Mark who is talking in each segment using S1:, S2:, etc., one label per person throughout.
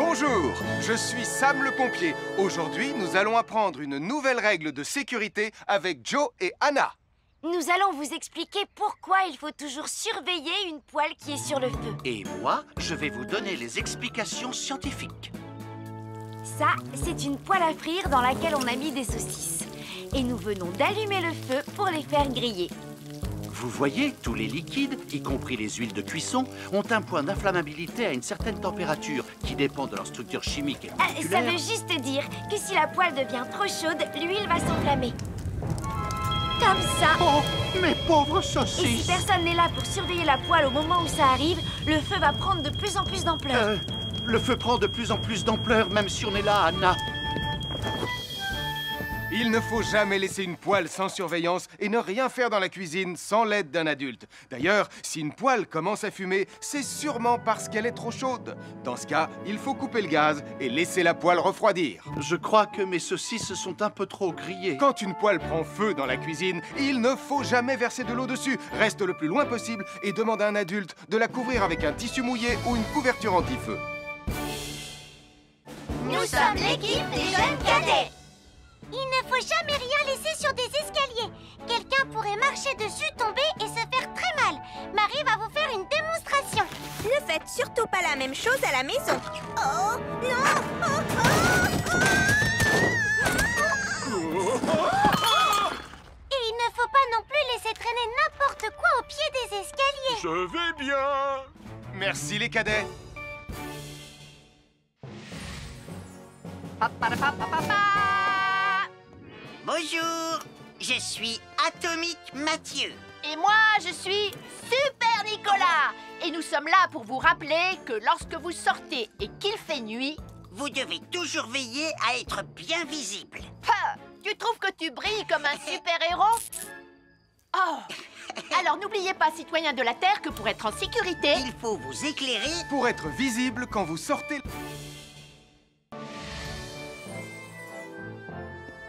S1: Bonjour, je suis Sam le pompier. Aujourd'hui, nous allons apprendre une nouvelle règle de sécurité avec Joe et Anna.
S2: Nous allons vous expliquer pourquoi il faut toujours surveiller une poêle qui est sur le feu.
S3: Et moi, je vais vous donner les explications scientifiques.
S2: Ça, c'est une poêle à frire dans laquelle on a mis des saucisses. Et nous venons d'allumer le feu pour les faire griller.
S3: Vous voyez, tous les liquides, y compris les huiles de cuisson, ont un point d'inflammabilité à une certaine température qui dépend de leur structure chimique et
S2: Ça
S3: moléculaire.
S2: veut juste dire que si la poêle devient trop chaude, l'huile va s'enflammer. Comme ça.
S3: Oh, mes pauvres
S2: Et si
S3: saucisses!
S2: personne n'est là pour surveiller la poêle au moment où ça arrive, le feu va prendre de plus en plus d'ampleur.
S3: Le feu prend de plus en plus d'ampleur, même si on est là, Anna.
S1: Il ne faut jamais laisser une poêle sans surveillance et ne rien faire dans la cuisine sans l'aide d'un adulte. D'ailleurs, si une poêle commence à fumer, c'est sûrement parce qu'elle est trop chaude. Dans ce cas, il faut couper le gaz et laisser la poêle refroidir.
S3: Je crois que mes saucisses sont un peu trop grillées.
S1: Quand une poêle prend feu dans la cuisine, il ne faut jamais verser de l'eau dessus. Reste le plus loin possible et demande à un adulte de la couvrir avec un tissu mouillé ou une couverture anti-feu.
S2: Nous sommes l'équipe des jeunes cadets.
S4: Il ne faut jamais rien laisser sur des escaliers. Quelqu'un pourrait marcher dessus, tomber et se faire très mal. Marie va vous faire une démonstration.
S5: Ne faites surtout pas la même chose à la maison. Oh, non!
S4: Et il ne faut pas non plus laisser traîner n'importe quoi au pied des escaliers.
S1: Je vais bien. Merci les cadets.
S6: Bonjour, je suis Atomique Mathieu.
S7: Et moi, je suis Super Nicolas. Et nous sommes là pour vous rappeler que lorsque vous sortez et qu'il fait nuit...
S6: Vous devez toujours veiller à être bien visible.
S7: Tu trouves que tu brilles comme un super-héros? Oh! Alors n'oubliez pas, citoyens de la Terre, que pour être en sécurité...
S6: Il faut vous éclairer.
S1: Pour être visible quand vous sortez...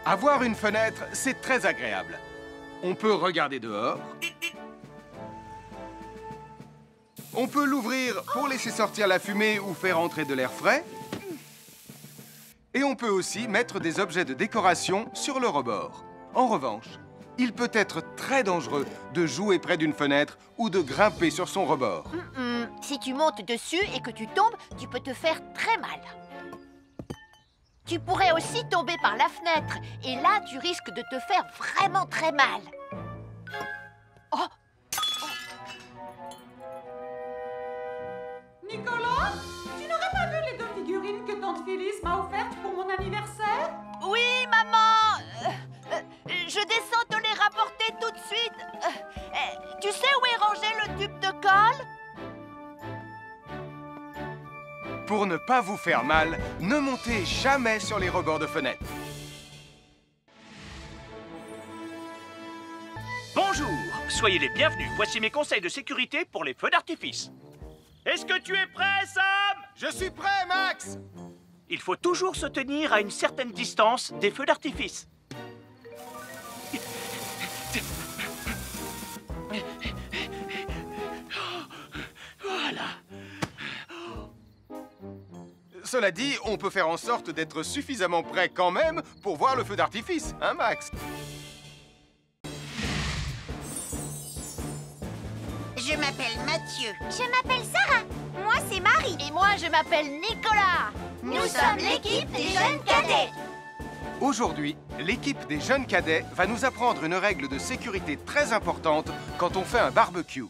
S1: Avoir une fenêtre, c'est très agréable. On peut regarder dehors. On peut l'ouvrir pour laisser sortir la fumée ou faire entrer de l'air frais. Et on peut aussi mettre des objets de décoration sur le rebord. En revanche, il peut être très dangereux de jouer près d'une fenêtre ou de grimper sur son rebord.
S7: Si tu montes dessus et que tu tombes, tu peux te faire très mal. Tu pourrais aussi tomber par la fenêtre. Et là, tu risques de te faire vraiment très mal. Oh!
S8: Nicolas, tu n'aurais pas vu les 2 figurines que tante Phyllis m'a offertes pour mon anniversaire?
S7: Oui, maman! Je descends te les rapporter tout de suite. Tu sais où est rangé le tube de colle?
S1: Pour ne pas vous faire mal, ne montez jamais sur les rebords de fenêtres.
S9: Bonjour, soyez les bienvenus. Voici mes conseils de sécurité pour les feux d'artifice. Est-ce que tu es prêt, Sam?
S1: Je suis prêt, Max!
S9: Il faut toujours se tenir à une certaine distance des feux d'artifice. Voilà.
S1: Cela dit, on peut faire en sorte d'être suffisamment prêt quand même pour voir le feu d'artifice, hein, Max?
S6: Je m'appelle Mathieu.
S4: Je m'appelle Sarah.
S5: Moi, c'est Marie.
S7: Et moi, je m'appelle Nicolas.
S4: Nous sommes l'équipe des jeunes cadets.
S1: Aujourd'hui, l'équipe des jeunes cadets va nous apprendre une règle de sécurité très importante quand on fait un barbecue.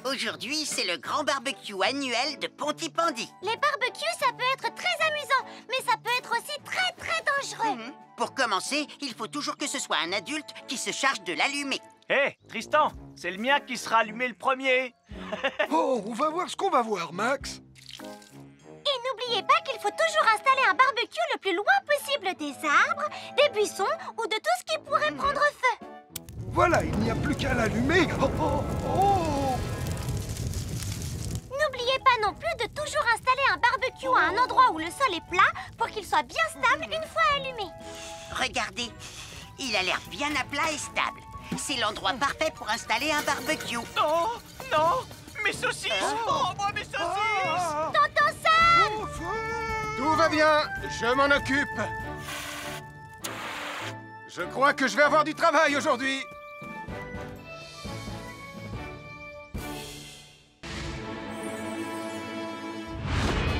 S6: Aujourd'hui, c'est le grand barbecue annuel de Pontypandy.
S4: Les barbecues, ça peut être très amusant, mais ça peut être aussi très dangereux.
S6: Pour commencer, il faut toujours que ce soit un adulte qui se charge de l'allumer.
S9: Hé, Tristan, c'est le mien qui sera allumé le premier.
S10: Oh, on va voir ce qu'on va voir, Max.
S4: Et n'oubliez pas qu'il faut toujours installer un barbecue le plus loin possible des arbres, des buissons ou de tout ce qui pourrait prendre feu.
S10: Voilà, il n'y a plus qu'à l'allumer. Oh, oh, oh.
S4: N'oubliez pas non plus de toujours installer un barbecue à un endroit où le sol est plat pour qu'il soit bien stable une fois allumé.
S6: Regardez, il a l'air bien à plat et stable. C'est l'endroit parfait pour installer un barbecue.
S9: Non, non, mes saucisses. Oh, moi, mes saucisses.
S4: Tonton Sam!
S10: Au feu!
S1: bien, je m'en occupe. Je crois que je vais avoir du travail aujourd'hui.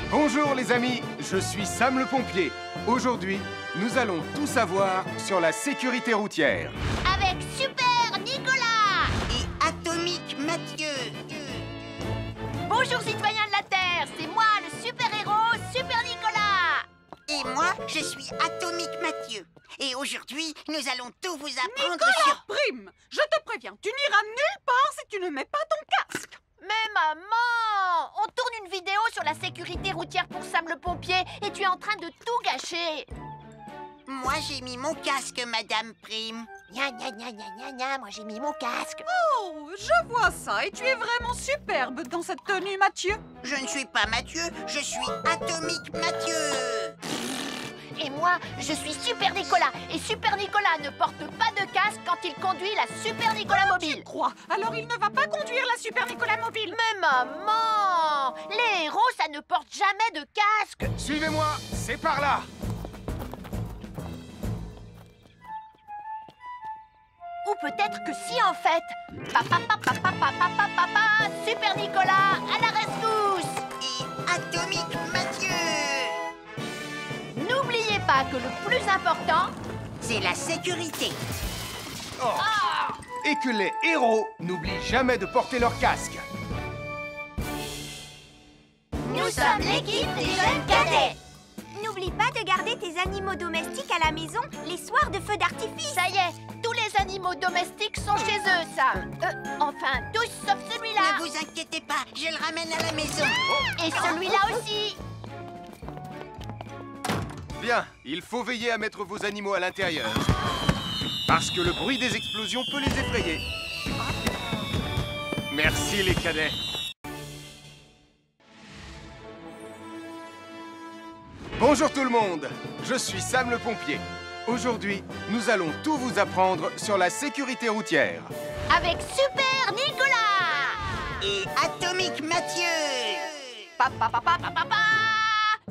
S1: Bonjour les amis, je suis Sam le pompier. Aujourd'hui, nous allons tout savoir sur la sécurité routière.
S7: Avec Super Nicolas!
S6: Et Atomique Mathieu.
S7: Bonjour citoyens de la Terre, c'est moi le super-héros Super Nicolas!
S6: Et moi, je suis Atomique Mathieu. Et aujourd'hui, nous allons tout vous apprendre
S8: Nicolas
S6: sur...
S8: Prime, je te préviens, tu n'iras nulle part si tu ne mets pas ton casque.
S7: Mais maman! On tourne une vidéo sur la sécurité routière pour Sam le pompier et tu es en train de tout gâcher!
S6: Moi, j'ai mis mon casque, Madame Prime.
S7: Gna gna gna gna gna gna, moi j'ai mis mon casque.
S8: Oh, je vois ça et tu es vraiment superbe dans cette tenue, Mathieu.
S6: Je ne suis pas Mathieu, je suis Atomique Mathieu.
S7: Et moi, je suis Super Nicolas. Et Super Nicolas ne porte pas de casque quand il conduit la Super Nicolas Mobile.
S8: Crois, alors il ne va pas conduire la Super Nicolas Mobile.
S7: Mais maman! Les héros, ça ne porte jamais de casque.
S1: Suivez-moi, c'est par là.
S7: Ou peut-être que si en fait. Papa, papa, papa, papa, papa, Super Nicolas, à la rescousse!
S6: Et Atomique Mathieu.
S7: N'oubliez pas que le plus important,
S6: c'est la sécurité.
S1: Oh. Et que les héros n'oublient jamais de porter leur casque.
S7: nous sommes l'équipe des jeunes cadets.
S5: N'oublie pas de garder tes animaux domestiques à la maison les soirs de feux d'artifice.
S7: Ça y est, tous les animaux domestiques sont chez eux, Sam. Enfin, tous sauf celui-là.
S6: Ne vous inquiétez pas, je le ramène à la maison.
S7: Et celui-là aussi.
S1: Bien, il faut veiller à mettre vos animaux à l'intérieur. Parce que le bruit des explosions peut les effrayer. Merci les cadets. Bonjour tout le monde, je suis Sam le pompier. Aujourd'hui, nous allons tout vous apprendre sur la sécurité routière.
S7: Avec Super Nicolas.
S6: Et Atomique Mathieu.
S7: Papa, papa, papa, papa.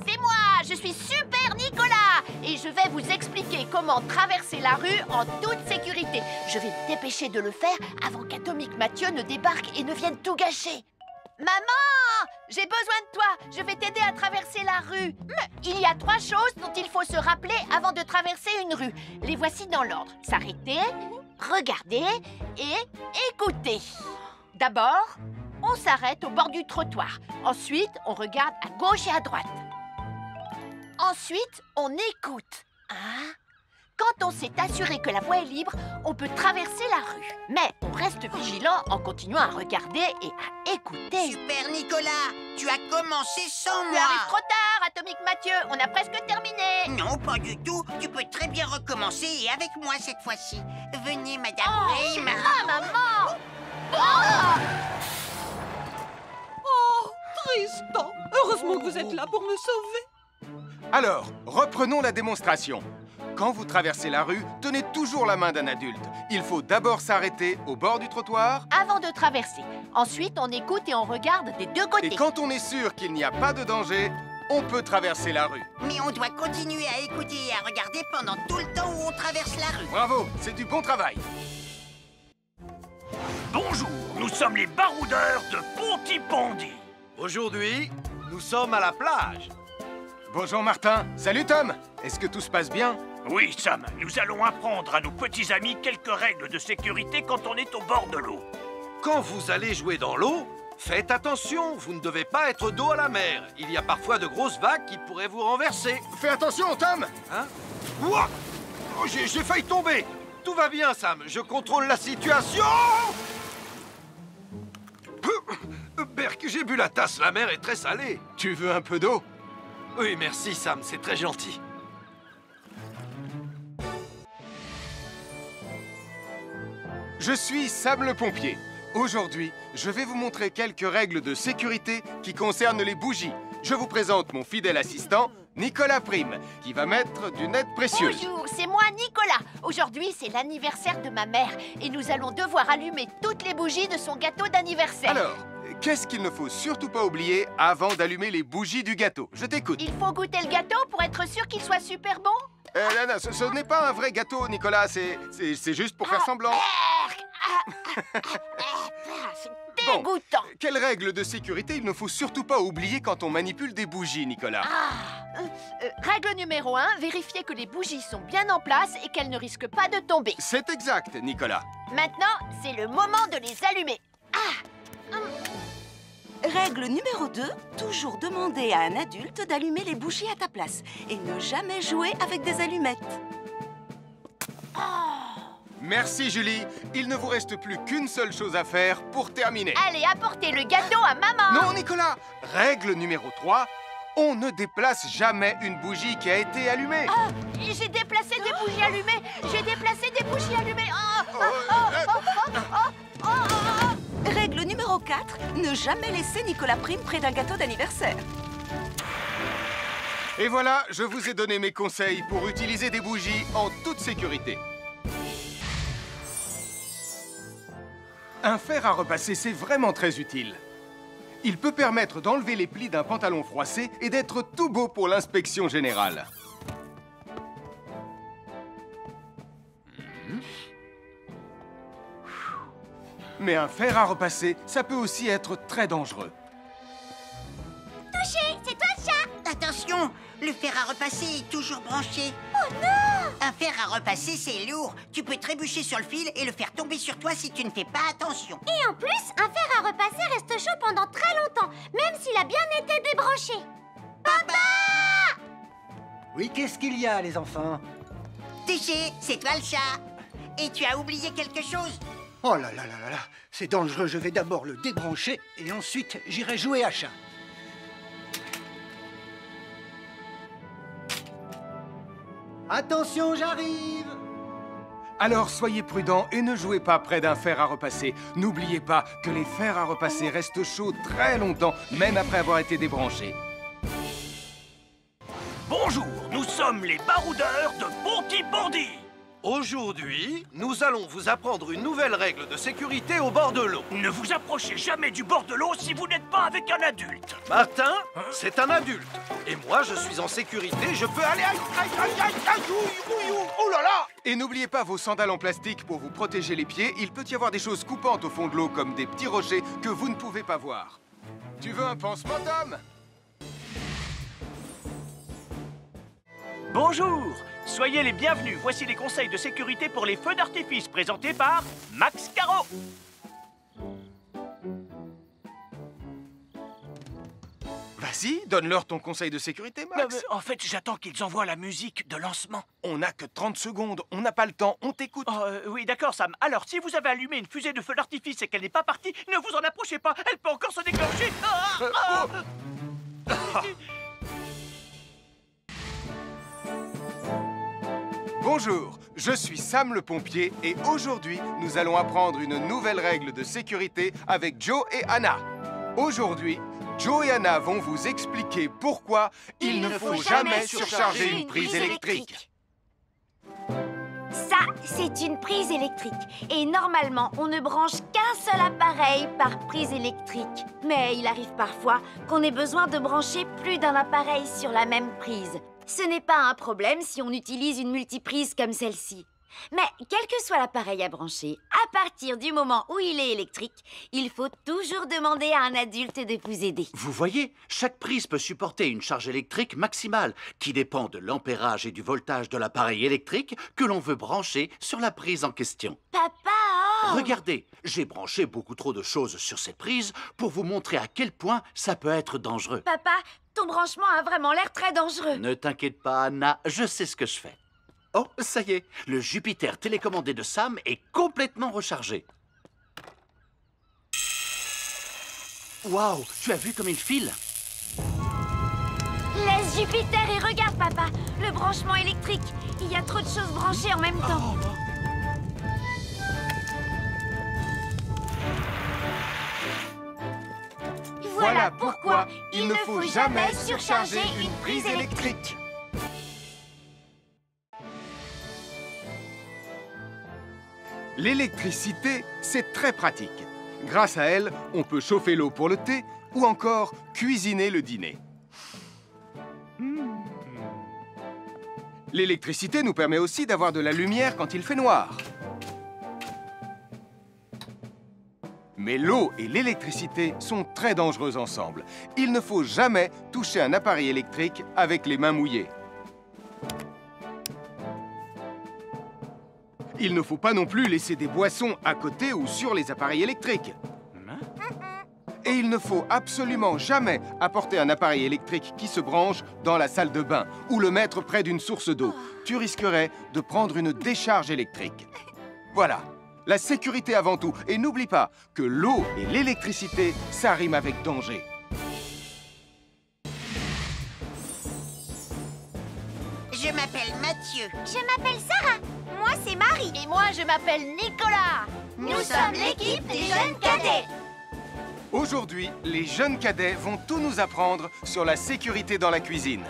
S7: C'est moi, je suis Super Nicolas. Et je vais vous expliquer comment traverser la rue en toute sécurité. Je vais me dépêcher de le faire avant qu'Atomique Mathieu ne débarque et ne vienne tout gâcher. Maman, j'ai besoin de toi. Je vais t'aider à traverser la rue. Mais il y a 3 choses dont il faut se rappeler avant de traverser une rue. Les voici dans l'ordre. S'arrêter, regarder et écouter. D'abord, on s'arrête au bord du trottoir. Ensuite, on regarde à gauche et à droite. Ensuite, on écoute. Hein? Quand on s'est assuré que la voie est libre, on peut traverser la rue. Mais on reste vigilant en continuant à regarder et à écouter.
S6: Super Nicolas, tu as commencé sans
S7: Tu
S6: moi.
S7: arrives trop tard, Atomique Mathieu. On a presque terminé.
S6: Non, pas du tout. Tu peux très bien recommencer et avec moi cette fois-ci. Venez, Madame Prime.
S7: Ah, maman! Oh!
S8: Oh, Tristan. Heureusement que vous êtes là pour me sauver.
S1: Alors, reprenons la démonstration. Quand vous traversez la rue, tenez toujours la main d'un adulte. Il faut d'abord s'arrêter au bord du trottoir.
S7: Avant de traverser. Ensuite, on écoute et on regarde des deux côtés.
S1: Et quand on est sûr qu'il n'y a pas de danger, on peut traverser la rue.
S6: Mais on doit continuer à écouter et à regarder pendant tout le temps où on traverse la rue.
S1: Bravo, c'est du bon travail.
S9: Bonjour, nous sommes les baroudeurs de Pontypandy.
S11: Aujourd'hui, nous sommes à la plage.
S1: Bonjour Martin. Salut Tom. Est-ce que tout se passe bien?
S9: Oui, Sam, nous allons apprendre à nos petits amis quelques règles de sécurité quand on est au bord de l'eau.
S11: Quand vous allez jouer dans l'eau, faites attention, vous ne devez pas être dos à la mer. Il y a parfois de grosses vagues qui pourraient vous renverser.
S1: Fais attention, Tom.
S11: Hein? Ouah! Oh, j'ai failli tomber. Tout va bien, Sam, je contrôle la situation. Berk, j'ai bu la tasse, la mer est très salée.
S1: Tu veux un peu d'eau?
S11: Oui, merci, Sam, c'est très gentil.
S1: Je suis Sam le pompier. Aujourd'hui, je vais vous montrer quelques règles de sécurité qui concernent les bougies. Je vous présente mon fidèle assistant, Nicolas Prime, qui va mettre d'une aide précieuse.
S7: Bonjour, c'est moi Nicolas. Aujourd'hui, c'est l'anniversaire de ma mère et nous allons devoir allumer toutes les bougies de son gâteau d'anniversaire.
S1: Alors, qu'est-ce qu'il ne faut surtout pas oublier avant d'allumer les bougies du gâteau? Je t'écoute.
S7: Il faut goûter le gâteau pour être sûr qu'il soit super bon.
S1: Non, ce n'est pas un vrai gâteau, Nicolas. C'est juste pour faire semblant.
S7: C'est dégoûtant.
S1: Quelle règle de sécurité il ne faut surtout pas oublier quand on manipule des bougies, Nicolas?
S7: Règle numéro 1, vérifier que les bougies sont bien en place et qu'elles ne risquent pas de tomber.
S1: C'est exact, Nicolas.
S7: Maintenant, c'est le moment de les allumer.
S12: Règle numéro 2, toujours demander à un adulte d'allumer les bougies à ta place et ne jamais jouer avec des allumettes.
S1: Merci, Julie. Il ne vous reste plus qu'une seule chose à faire pour terminer.
S7: Allez, apportez le gâteau à maman.
S1: Non, Nicolas. Règle numéro 3, on ne déplace jamais une bougie qui a été allumée.
S7: J'ai déplacé des bougies allumées. J'ai déplacé des bougies allumées.
S12: Règle numéro 4, ne jamais laisser Nicolas Prime près d'un gâteau d'anniversaire.
S1: Et voilà, je vous ai donné mes conseils pour utiliser des bougies en toute sécurité. Un fer à repasser, c'est vraiment très utile. Il peut permettre d'enlever les plis d'un pantalon froissé et d'être tout beau pour l'inspection générale. Mais un fer à repasser, ça peut aussi être très dangereux.
S4: Touché, c'est toi le chat.
S6: Attention, le fer à repasser est toujours branché.
S4: Oh non!
S6: Un fer à repasser, c'est lourd. Tu peux trébucher sur le fil et le faire tomber sur toi si tu ne fais pas attention.
S4: Et en plus, un fer à repasser reste chaud pendant très longtemps, même s'il a bien été débranché. Papa!
S13: Oui, qu'est-ce qu'il y a, les enfants?
S6: Touché, c'est toi le chat. Et tu as oublié quelque chose?
S13: Oh là là là là là, c'est dangereux, je vais d'abord le débrancher et ensuite j'irai jouer à chat. Attention, j'arrive!
S1: Alors soyez prudents et ne jouez pas près d'un fer à repasser. N'oubliez pas que les fers à repasser restent chauds très longtemps, même après avoir été débranchés.
S9: Bonjour, nous sommes les baroudeurs de Bonty-Bondy.
S11: Aujourd'hui, nous allons vous apprendre une nouvelle règle de sécurité au bord de l'eau.
S9: Ne vous approchez jamais du bord de l'eau si vous n'êtes pas avec un adulte.
S11: Martin, c'est un adulte. Et moi, je suis en sécurité, je peux aller... Oh là là!
S1: Et n'oubliez pas vos sandales en plastique pour vous protéger les pieds. Il peut y avoir des choses coupantes au fond de l'eau, comme des petits rochers que vous ne pouvez pas voir. Tu veux un pansement, Tom?
S9: Bonjour, soyez les bienvenus. Voici les conseils de sécurité pour les feux d'artifice présentés par Max Caro.
S1: Vas-y, donne-leur ton conseil de sécurité, Max.
S9: En fait, j'attends qu'ils envoient la musique de lancement.
S1: On n'a que 30 secondes, on n'a pas le temps, on t'écoute.
S9: Oui, d'accord, Sam. Alors, si vous avez allumé une fusée de feu d'artifice et qu'elle n'est pas partie, ne vous en approchez pas, elle peut encore se déclencher.
S1: Bonjour, je suis Sam le pompier et aujourd'hui, nous allons apprendre une nouvelle règle de sécurité avec Joe et Anna. Aujourd'hui, Joe et Anna vont vous expliquer pourquoi il ne faut jamais surcharger une prise électrique.
S2: Ça, c'est une prise électrique. Et normalement, on ne branche qu'un seul appareil par prise électrique. Mais il arrive parfois qu'on ait besoin de brancher plus d'un appareil sur la même prise. Ce n'est pas un problème si on utilise une multiprise comme celle-ci. Mais quel que soit l'appareil à brancher, à partir du moment où il est électrique, il faut toujours demander à un adulte de vous aider.
S3: Vous voyez, chaque prise peut supporter une charge électrique maximale qui dépend de l'ampérage et du voltage de l'appareil électrique que l'on veut brancher sur la prise en question.
S2: Papa!
S3: Regardez, j'ai branché beaucoup trop de choses sur cette prise pour vous montrer à quel point ça peut être dangereux.
S2: Papa, ton branchement a vraiment l'air très dangereux.
S3: Ne t'inquiète pas, Anna, je sais ce que je fais. Oh, ça y est, le Jupiter télécommandé de Sam est complètement rechargé. Waouh, tu as vu comme il file?
S2: Laisse Jupiter et regarde, papa. Le branchement électrique. Il y a trop de choses branchées en même temps.
S1: Voilà pourquoi il ne faut jamais surcharger une prise électrique. L'électricité, c'est très pratique. Grâce à elle, on peut chauffer l'eau pour le thé ou encore cuisiner le dîner. L'électricité nous permet aussi d'avoir de la lumière quand il fait noir. Mais l'eau et l'électricité sont très dangereuses ensemble. Il ne faut jamais toucher un appareil électrique avec les mains mouillées. Il ne faut pas non plus laisser des boissons à côté ou sur les appareils électriques. Et il ne faut absolument jamais apporter un appareil électrique qui se branche dans la salle de bain ou le mettre près d'une source d'eau. Tu risquerais de prendre une décharge électrique. Voilà, la sécurité avant tout. Et n'oublie pas que l'eau et l'électricité, ça rime avec danger.
S6: Je m'appelle Mathieu.
S4: Je m'appelle Sarah. Moi, c'est Marie.
S7: Et moi, je m'appelle Nicolas.
S4: Nous sommes l'équipe des jeunes cadets.
S1: Aujourd'hui, les jeunes cadets vont tout nous apprendre sur la sécurité dans la cuisine.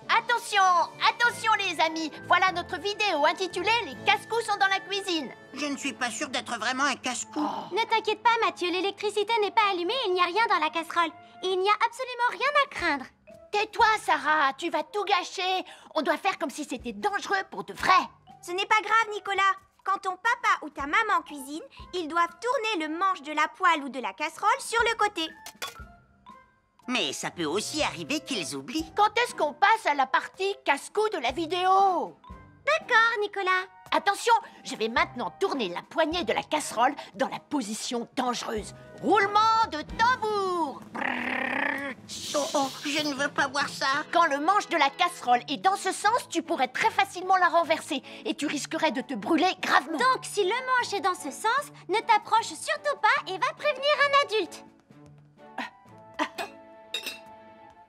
S7: Attention, attention les amis. Voilà notre vidéo intitulée « Les casse-cous sont dans la cuisine ».
S6: Je ne suis pas sûre d'être vraiment un casse-cou.
S4: Ne t'inquiète pas, Mathieu. L'électricité n'est pas allumée et il n'y a rien dans la casserole. Il n'y a absolument rien à craindre.
S7: Tais-toi, Sarah, tu vas tout gâcher. On doit faire comme si c'était dangereux pour de vrai.
S5: Ce n'est pas grave, Nicolas. Quand ton papa ou ta maman cuisine, ils doivent tourner le manche de la poêle ou de la casserole sur le côté.
S6: Mais ça peut aussi arriver qu'ils oublient.
S7: Quand est-ce qu'on passe à la partie casse-cou de la vidéo?
S4: D'accord, Nicolas.
S7: Attention, je vais maintenant tourner la poignée de la casserole dans la position dangereuse. Roulement de tambour.
S6: Oh, je ne veux pas voir ça.
S7: Quand le manche de la casserole est dans ce sens, tu pourrais très facilement la renverser et tu risquerais de te brûler gravement.
S4: Donc, si le manche est dans ce sens, ne t'approche surtout pas et va prévenir un adulte.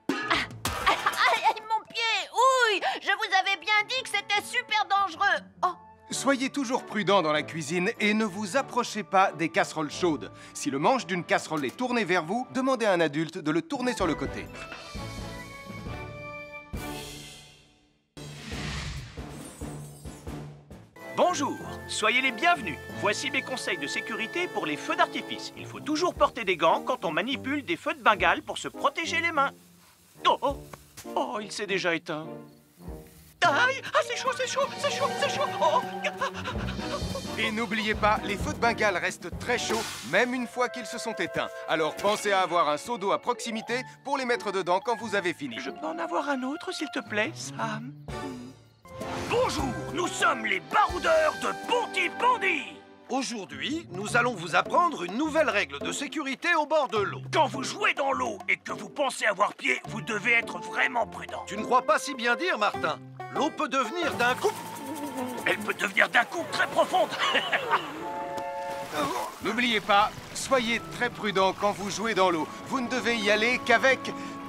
S7: Aïe, mon pied! Ouille! Je vous avais bien dit que c'était super dangereux. Oh!
S1: Soyez toujours prudents dans la cuisine et ne vous approchez pas des casseroles chaudes. Si le manche d'une casserole est tourné vers vous, demandez à un adulte de le tourner sur le côté.
S9: Bonjour, soyez les bienvenus. Voici mes conseils de sécurité pour les feux d'artifice. Il faut toujours porter des gants quand on manipule des feux de Bengale pour se protéger les mains. Oh, oh, oh, il s'est déjà éteint. Aïe! Ah, c'est chaud, c'est chaud, c'est chaud, c'est chaud! Oh.
S1: Et n'oubliez pas, les feux de Bengale restent très chauds, même une fois qu'ils se sont éteints. Alors pensez à avoir un seau d'eau à proximité pour les mettre dedans quand vous avez fini.
S9: Je peux en avoir un autre, s'il te plaît, Sam? Bonjour, nous sommes les baroudeurs de Pontypandy.
S11: Aujourd'hui, nous allons vous apprendre une nouvelle règle de sécurité au bord de l'eau.
S9: Quand vous jouez dans l'eau et que vous pensez avoir pied, vous devez être vraiment prudent.
S11: Tu ne crois pas si bien dire, Martin? L'eau peut devenir d'un coup...
S9: Elle peut devenir d'un coup très profonde.
S1: N'oubliez pas, soyez très prudents quand vous jouez dans l'eau. Vous ne devez y aller qu'avec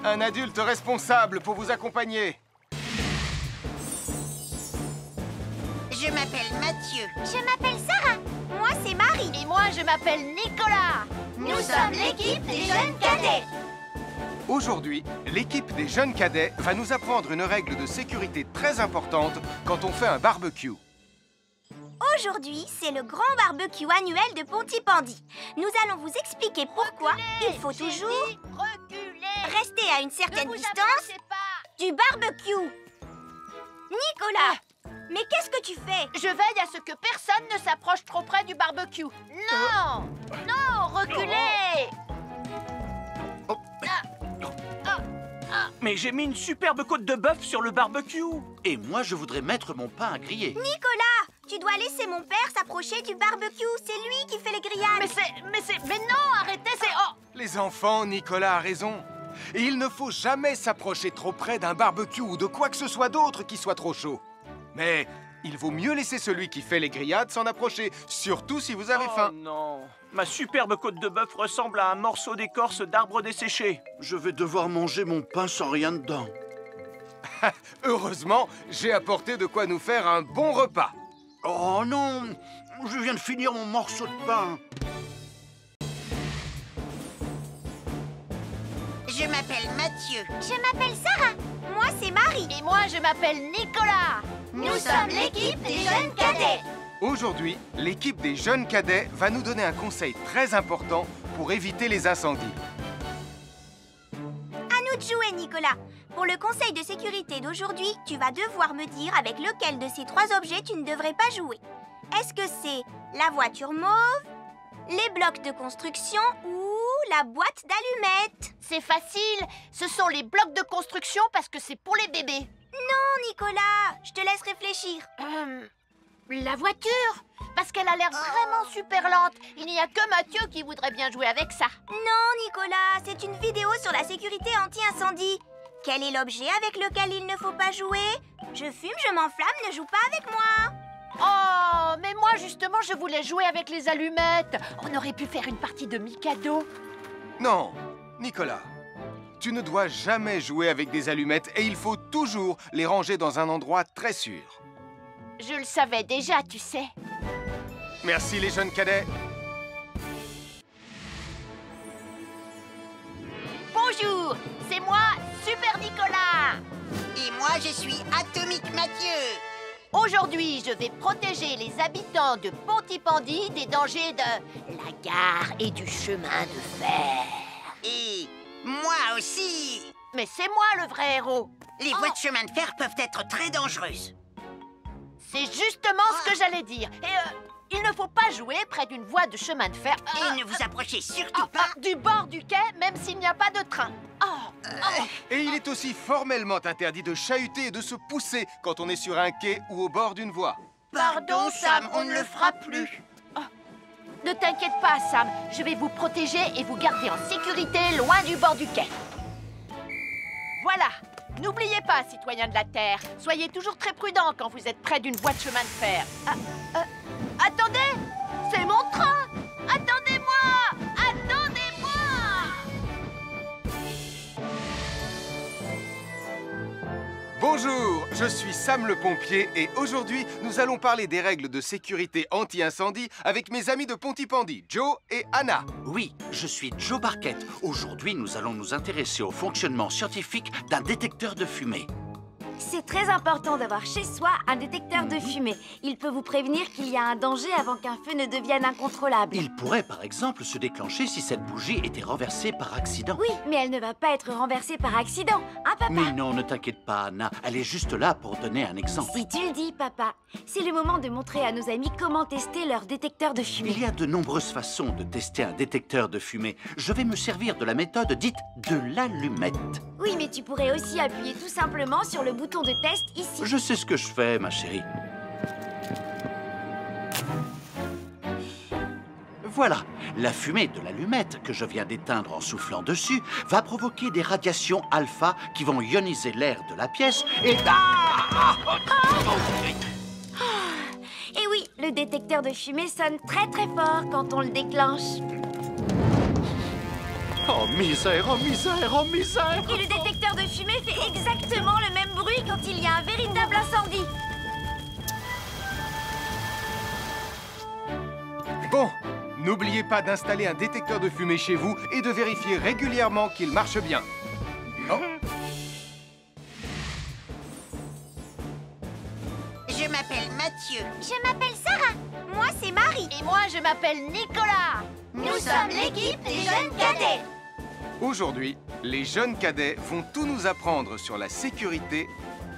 S1: un adulte responsable pour vous accompagner.
S6: Je m'appelle Mathieu.
S5: Je m'appelle Sarah. Moi, c'est Marie.
S7: Et moi, je m'appelle Nicolas.
S4: Nous sommes l'équipe des jeunes cadets.
S1: Aujourd'hui, l'équipe des jeunes cadets va nous apprendre une règle de sécurité très importante quand on fait un barbecue.
S5: Aujourd'hui, c'est le grand barbecue annuel de Pontypandy. Nous allons vous expliquer pourquoi il faut toujours rester à une certaine distance du barbecue. Nicolas, mais qu'est-ce que tu fais?
S7: Je veille à ce que personne ne s'approche trop près du barbecue. Non! Non, reculez!
S9: Mais j'ai mis une superbe côte de bœuf sur le barbecue.
S3: Et moi, je voudrais mettre mon pain à griller.
S5: Nicolas, tu dois laisser mon père s'approcher du barbecue. C'est lui qui fait les grillades.
S7: Mais non, arrêtez, c'est... Oh!
S1: Les enfants, Nicolas a raison. Et il ne faut jamais s'approcher trop près d'un barbecue ou de quoi que ce soit d'autre qui soit trop chaud. Mais il vaut mieux laisser celui qui fait les grillades s'en approcher, surtout si vous avez faim.
S9: Oh non, ma superbe côte de bœuf ressemble à un morceau d'écorce d'arbre desséché.
S3: Je vais devoir manger mon pain sans rien dedans.
S1: Heureusement, j'ai apporté de quoi nous faire un bon repas.
S3: Oh non, je viens de finir mon morceau de pain.
S6: Je m'appelle Mathieu.
S5: Je m'appelle Sarah. Moi, c'est Marie.
S7: Et moi, je m'appelle Nicolas.
S4: Nous sommes l'équipe des jeunes cadets.
S1: Aujourd'hui, l'équipe des jeunes cadets va nous donner un conseil très important pour éviter les incendies.
S5: À nous de jouer, Nicolas. Pour le conseil de sécurité d'aujourd'hui, tu vas devoir me dire avec lequel de ces 3 objets tu ne devrais pas jouer. Est-ce que c'est la voiture mauve, les blocs de construction ou la boîte d'allumettes?
S7: C'est facile, ce sont les blocs de construction parce que c'est pour les bébés.
S5: Non, Nicolas, je te laisse réfléchir.
S7: La voiture, parce qu'elle a l'air vraiment super lente. Il n'y a que Mathieu qui voudrait bien jouer avec ça.
S5: Non, Nicolas, c'est une vidéo sur la sécurité anti-incendie. Quel est l'objet avec lequel il ne faut pas jouer? Je fume, je m'enflamme, ne joue pas avec moi.
S7: Oh, mais moi justement, je voulais jouer avec les allumettes. On aurait pu faire une partie de Mikado.
S1: Non, Nicolas, tu ne dois jamais jouer avec des allumettes et il faut toujours les ranger dans un endroit très sûr.
S7: Je le savais déjà, tu sais.
S1: Merci les jeunes cadets.
S7: Bonjour, c'est moi, Super Nicolas.
S6: Et moi, je suis Atomique Mathieu.
S7: Aujourd'hui, je vais protéger les habitants de Pontypandy des dangers de la gare et du chemin de fer.
S6: Et moi aussi.
S7: Mais c'est moi le vrai héros.
S6: Les voies de chemin de fer peuvent être très dangereuses.
S7: C'est justement ce que j'allais dire. Et il ne faut pas jouer près d'une voie de chemin de fer.
S6: Et ne vous approchez surtout pas
S7: du bord du quai, même s'il n'y a pas de train.
S1: Et il est aussi formellement interdit de chahuter et de se pousser quand on est sur un quai ou au bord d'une voie.
S7: Pardon, Sam, on ne le fera plus. Ne t'inquiète pas, Sam. Je vais vous protéger et vous garder en sécurité loin du bord du quai. Voilà. N'oubliez pas, citoyens de la Terre, soyez toujours très prudents quand vous êtes près d'une voie de chemin de fer. Attendez, c'est mon train. Attendez-moi. Attendez-moi.
S1: Bonjour, je suis Sam le pompier et aujourd'hui, nous allons parler des règles de sécurité anti-incendie avec mes amis de Pontypandy, Joe et Anna.
S3: Oui, je suis Joe Barquette. Aujourd'hui, nous allons nous intéresser au fonctionnement scientifique d'un détecteur de fumée.
S2: C'est très important d'avoir chez soi un détecteur de fumée. Il peut vous prévenir qu'il y a un danger avant qu'un feu ne devienne incontrôlable.
S3: Il pourrait, par exemple, se déclencher si cette bougie était renversée par accident.
S2: Oui, mais elle ne va pas être renversée par accident, hein, papa?
S3: Mais non, ne t'inquiète pas, Anna. Elle est juste là pour donner un exemple.
S2: Si tu le dis, papa. C'est le moment de montrer à nos amis comment tester leur détecteur de fumée.
S3: Il y a de nombreuses façons de tester un détecteur de fumée. Je vais me servir de la méthode dite de l'allumette.
S2: Oui, mais tu pourrais aussi appuyer tout simplement sur le bouton de test ici.
S3: Je sais ce que je fais, ma chérie. Voilà, la fumée de l'allumette que je viens d'éteindre en soufflant dessus va provoquer des radiations alpha qui vont ioniser l'air de la pièce et...
S2: Et oui, le détecteur de fumée sonne très très fort quand on le déclenche.
S3: Oh misère, oh misère, oh misère!
S2: Et le détecteur de fumée fait exactement le même bruit quand il y a un véritable incendie.
S1: Bon, n'oubliez pas d'installer un détecteur de fumée chez vous et de vérifier régulièrement qu'il marche bien. Oh.
S6: Je m'appelle Mathieu.
S5: Je m'appelle Sarah. Moi, c'est Marie.
S7: Et moi, je m'appelle Nicolas.
S5: Nous sommes l'équipe des jeunes cadets.
S1: Aujourd'hui, les jeunes cadets vont tout nous apprendre sur la sécurité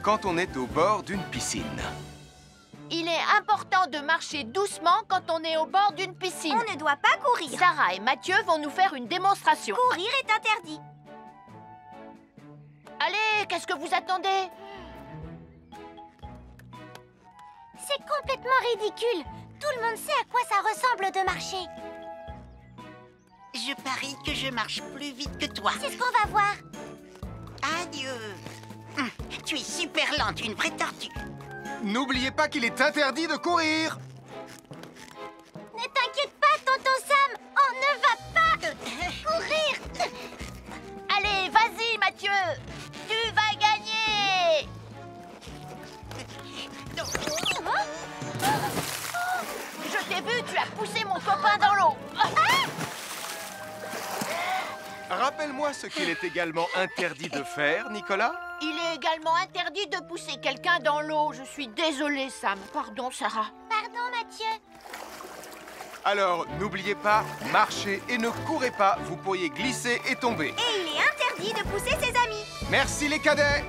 S1: quand on est au bord d'une piscine.
S7: Il est important de marcher doucement quand on est au bord d'une piscine.
S5: On ne doit pas courir.
S7: Sarah et Mathieu vont nous faire une démonstration.
S5: Courir est interdit.
S7: Allez, qu'est-ce que vous attendez?
S4: C'est complètement ridicule. Tout le monde sait à quoi ça ressemble de marcher.
S6: Je parie que je marche plus vite que toi.
S4: C'est ce qu'on va voir.
S6: Adieu. Tu es super lente, une vraie tortue.
S1: N'oubliez pas qu'il est interdit de courir.
S4: Ne t'inquiète pas, tonton Sam. On ne va pas courir.
S7: Allez, vas-y, Mathieu. Tu vas gagner. Je t'ai vu, tu as poussé mon copain dans l'eau.
S1: Rappelle-moi ce qu'il est également interdit de faire, Nicolas.
S7: Il est également interdit de pousser quelqu'un dans l'eau. Je suis désolée, Sam. Pardon, Sarah.
S4: Pardon, Mathieu.
S1: Alors, n'oubliez pas, marchez et ne courez pas, vous pourriez glisser et tomber.
S5: Et il est interdit de pousser ses amis.
S1: Merci les cadets!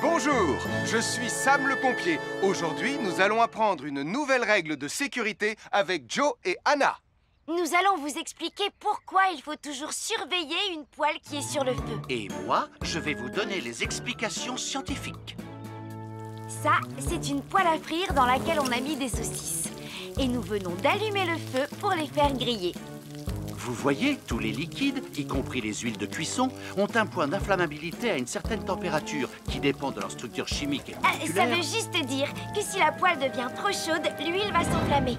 S1: Bonjour, je suis Sam le pompier. Aujourd'hui, nous allons apprendre une nouvelle règle de sécurité avec Joe et Anna.
S2: Nous allons vous expliquer pourquoi il faut toujours surveiller une poêle qui est sur le feu.
S3: Et moi, je vais vous donner les explications scientifiques.
S2: Ça, c'est une poêle à frire dans laquelle on a mis des saucisses. Et nous venons d'allumer le feu pour les faire griller.
S3: Vous voyez, tous les liquides, y compris les huiles de cuisson, ont un point d'inflammabilité à une certaine température qui dépend de leur structure chimique et
S2: Ça
S3: moléculaire.
S2: veut juste dire que si la poêle devient trop chaude, l'huile va s'enflammer.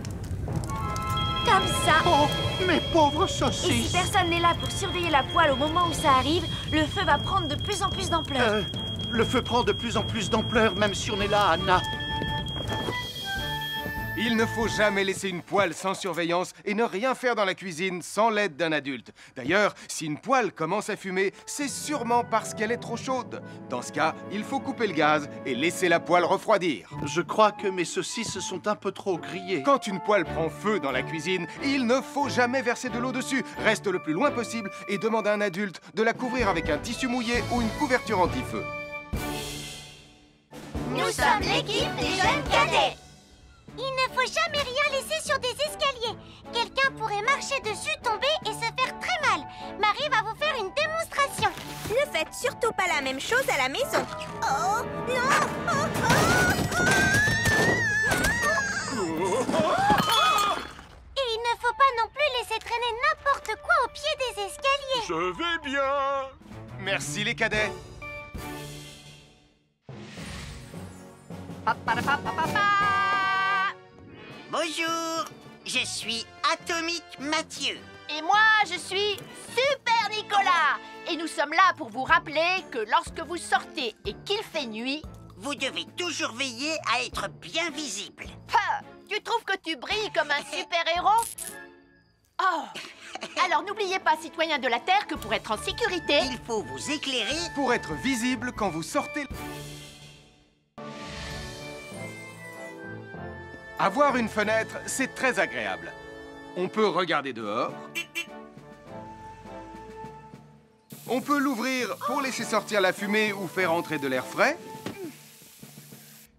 S2: Comme ça.
S3: Oh, mes pauvres
S2: Et si
S3: saucisses!
S2: personne n'est là pour surveiller la poêle au moment où ça arrive, le feu va prendre de plus en plus d'ampleur.
S3: Le feu prend de plus en plus d'ampleur, même si on est là, Anna.
S1: Il ne faut jamais laisser une poêle sans surveillance et ne rien faire dans la cuisine sans l'aide d'un adulte. D'ailleurs, si une poêle commence à fumer, c'est sûrement parce qu'elle est trop chaude. Dans ce cas, il faut couper le gaz et laisser la poêle refroidir.
S3: Je crois que mes saucisses sont un peu trop grillées.
S1: Quand une poêle prend feu dans la cuisine, il ne faut jamais verser de l'eau dessus. Reste le plus loin possible et demande à un adulte de la couvrir avec un tissu mouillé ou une couverture anti-feu.
S5: Nous sommes l'équipe des jeunes cadets.
S4: Il ne faut jamais rien laisser sur des escaliers. Quelqu'un pourrait marcher dessus, tomber et se faire très mal. Marie va vous faire une démonstration.
S5: Ne faites surtout pas la même chose à la maison. Oh, non!
S4: Et il ne faut pas non plus laisser traîner n'importe quoi au pied des escaliers.
S1: Je vais bien. Merci les cadets.
S6: Bonjour, je suis Atomique Mathieu.
S7: Et moi, je suis Super Nicolas. Et nous sommes là pour vous rappeler que lorsque vous sortez et qu'il fait nuit,
S6: Vous devez toujours veiller à être bien visible.
S7: tu trouves que tu brilles comme un super-héros? Oh! Alors n'oubliez pas, citoyens de la Terre, que pour être en sécurité...
S6: Il faut vous éclairer.
S1: Pour être visible quand vous sortez... Avoir une fenêtre, c'est très agréable. On peut regarder dehors. On peut l'ouvrir pour laisser sortir la fumée ou faire entrer de l'air frais.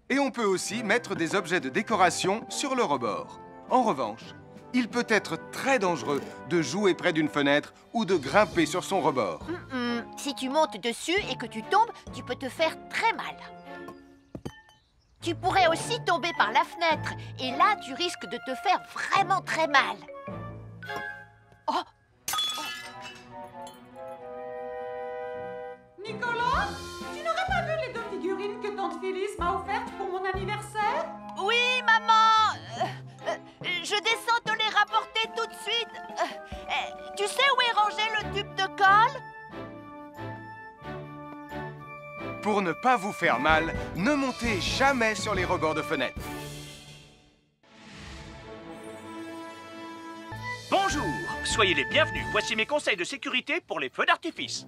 S1: Et on peut aussi mettre des objets de décoration sur le rebord. En revanche, il peut être très dangereux de jouer près d'une fenêtre ou de grimper sur son rebord.
S7: Si tu montes dessus et que tu tombes, tu peux te faire très mal. Tu pourrais aussi tomber par la fenêtre. Et là, tu risques de te faire vraiment très mal. Oh!
S8: Nicolas, tu n'aurais pas vu les 2 figurines que tante Phyllis m'a offertes pour mon anniversaire?
S7: Oui, maman! Je descends te les rapporter tout de suite. Tu sais où est rangé le tube de colle?
S1: Pour ne pas vous faire mal, ne montez jamais sur les rebords de fenêtres.
S9: Bonjour, soyez les bienvenus. Voici mes conseils de sécurité pour les feux d'artifice.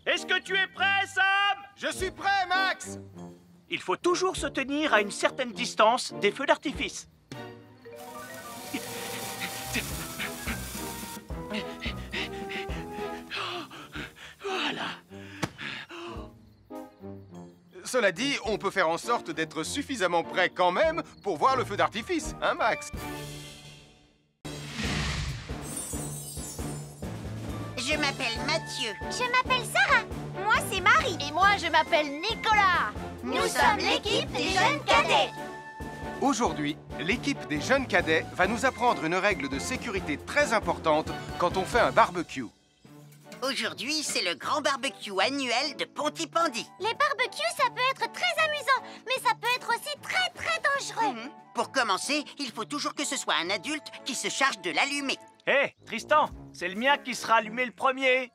S9: Est-ce que tu es prêt, Sam?
S1: Je suis prêt, Max!
S9: Il faut toujours se tenir à une certaine distance des feux d'artifice. Voilà.
S1: Cela dit, on peut faire en sorte d'être suffisamment prêt quand même pour voir le feu d'artifice, hein, Max?
S6: Je m'appelle Mathieu.
S5: Je m'appelle Sarah. Moi, c'est Marie.
S7: Et moi, je m'appelle Nicolas.
S5: Nous sommes l'équipe des jeunes cadets.
S1: Aujourd'hui, l'équipe des jeunes cadets va nous apprendre une règle de sécurité très importante quand on fait un barbecue.
S6: Aujourd'hui, c'est le grand barbecue annuel de Pontypandy.
S4: Les barbecues, ça peut être très amusant, mais ça peut être aussi très dangereux.
S6: Pour commencer, il faut toujours que ce soit un adulte qui se charge de l'allumer.
S9: Hé, Tristan, c'est le mien qui sera allumé le premier.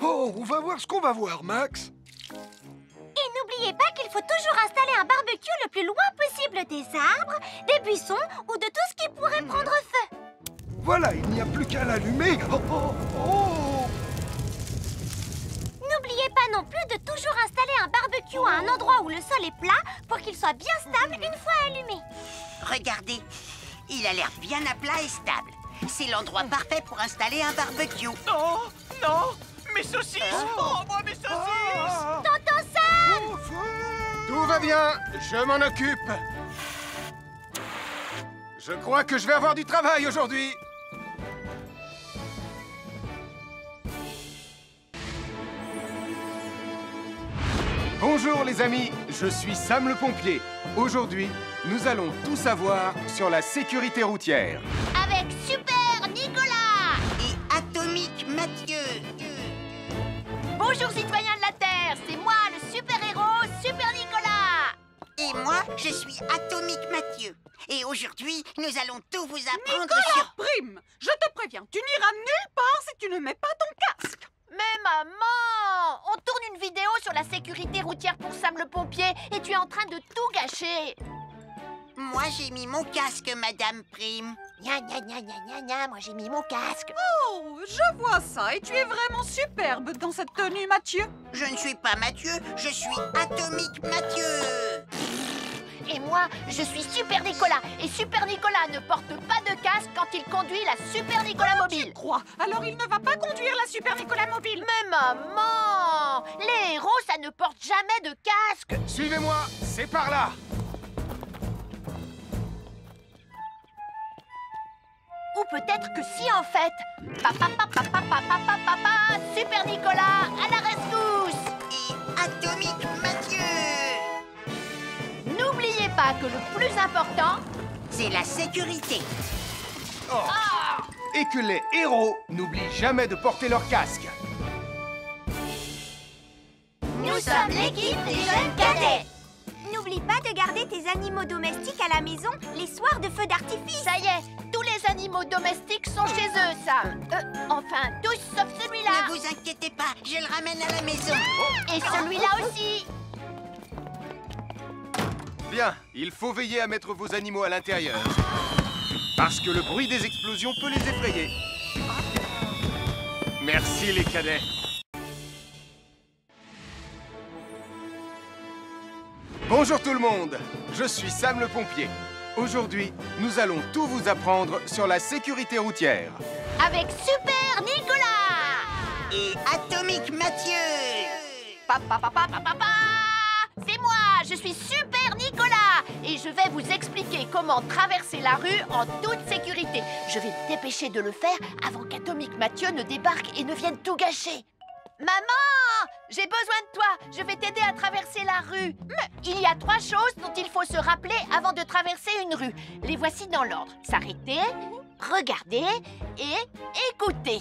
S10: Oh, on va voir ce qu'on va voir, Max.
S4: Et n'oubliez pas qu'il faut toujours installer un barbecue le plus loin possible des arbres, des buissons ou de tout ce qui pourrait prendre feu.
S10: Voilà, il n'y a plus qu'à l'allumer. Oh, oh, oh.
S4: non plus de toujours installer un barbecue à un endroit où le sol est plat pour qu'il soit bien stable une fois allumé.
S6: Regardez, il a l'air bien à plat et stable. C'est l'endroit parfait pour installer un barbecue.
S9: Oh, non! Mes saucisses! Oh, moi, mes saucisses!
S4: Tonton Sam!
S1: Tout va bien, je m'en occupe. Je crois que je vais avoir du travail aujourd'hui. Bonjour les amis, je suis Sam le pompier. Aujourd'hui, nous allons tout savoir sur la sécurité routière.
S7: Avec Super Nicolas!
S6: Et Atomique Mathieu.
S7: Bonjour citoyens de la Terre, c'est moi le super-héros Super Nicolas!
S6: Et moi, je suis Atomique Mathieu. Et aujourd'hui, nous allons tout vous apprendre
S8: Nicolas,
S6: sur...
S8: Prime, je te préviens, tu n'iras nulle part si tu ne mets pas ton casque.
S7: Mais maman! On tourne une vidéo sur la sécurité routière pour Sam le pompier et tu es en train de tout gâcher!
S6: Moi, j'ai mis mon casque, Madame Prime.
S7: Gna gna gna gna gna gna, moi j'ai mis mon casque!
S8: Oh, je vois ça et tu es vraiment superbe dans cette tenue, Mathieu.
S6: Je ne suis pas Mathieu, je suis Atomique Mathieu.
S7: Et moi, je suis Super Nicolas. Et Super Nicolas ne porte pas de casque quand il conduit la Super Nicolas Mobile.
S8: Tu crois? Alors il ne va pas conduire la Super Nicolas Mobile.
S7: Mais maman! Les héros, ça ne porte jamais de casque.
S1: Suivez-moi, c'est par là.
S7: Ou peut-être que si, en fait. Papa, papa, papa, papa, papa, Super Nicolas, à la rescousse!
S6: Et Atomique Mathieu.
S7: N'oubliez pas que le plus important,
S6: c'est la sécurité.
S1: Oh. Et que les héros n'oublient jamais de porter leur casque.
S5: Nous sommes l'équipe des jeunes cadets. N'oublie pas de garder tes animaux domestiques à la maison les soirs de feu d'artifice.
S7: ça y est, tous les animaux domestiques sont chez eux, Sam. Enfin, tous sauf celui-là.
S6: Ne vous inquiétez pas, je le ramène à la maison.
S7: Et celui-là aussi.
S1: Bien, il faut veiller à mettre vos animaux à l'intérieur. Parce que le bruit des explosions peut les effrayer. Merci les cadets. Bonjour tout le monde, je suis Sam le pompier. Aujourd'hui, nous allons tout vous apprendre sur la sécurité routière.
S7: Avec Super Nicolas.
S6: Et Atomique Mathieu.
S7: Papa, papa, papa, papa. C'est moi, je suis Super Nicolas. Et je vais vous expliquer comment traverser la rue en toute sécurité. Je vais me dépêcher de le faire avant qu'Atomique Mathieu ne débarque et ne vienne tout gâcher. Maman, j'ai besoin de toi. Je vais t'aider à traverser la rue. Mais il y a 3 choses dont il faut se rappeler avant de traverser une rue. Les voici dans l'ordre. S'arrêter, regarder et écouter.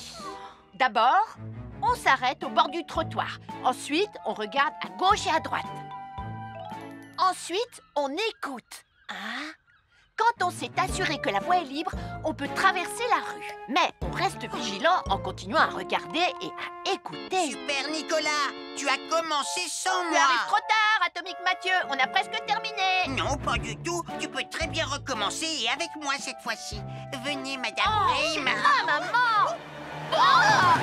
S7: D'abord, on s'arrête au bord du trottoir. Ensuite, on regarde à gauche et à droite. Ensuite, on écoute. Hein? Quand on s'est assuré que la voie est libre, on peut traverser la rue. Mais on reste vigilant en continuant à regarder et à écouter.
S6: Super Nicolas, tu as commencé sans
S7: Tu
S6: moi.
S7: arrives trop tard, Atomique Mathieu. On a presque terminé.
S6: Non, pas du tout. Tu peux très bien recommencer et avec moi cette fois-ci. Venez, Madame Prime.
S7: Ah, maman! Oh!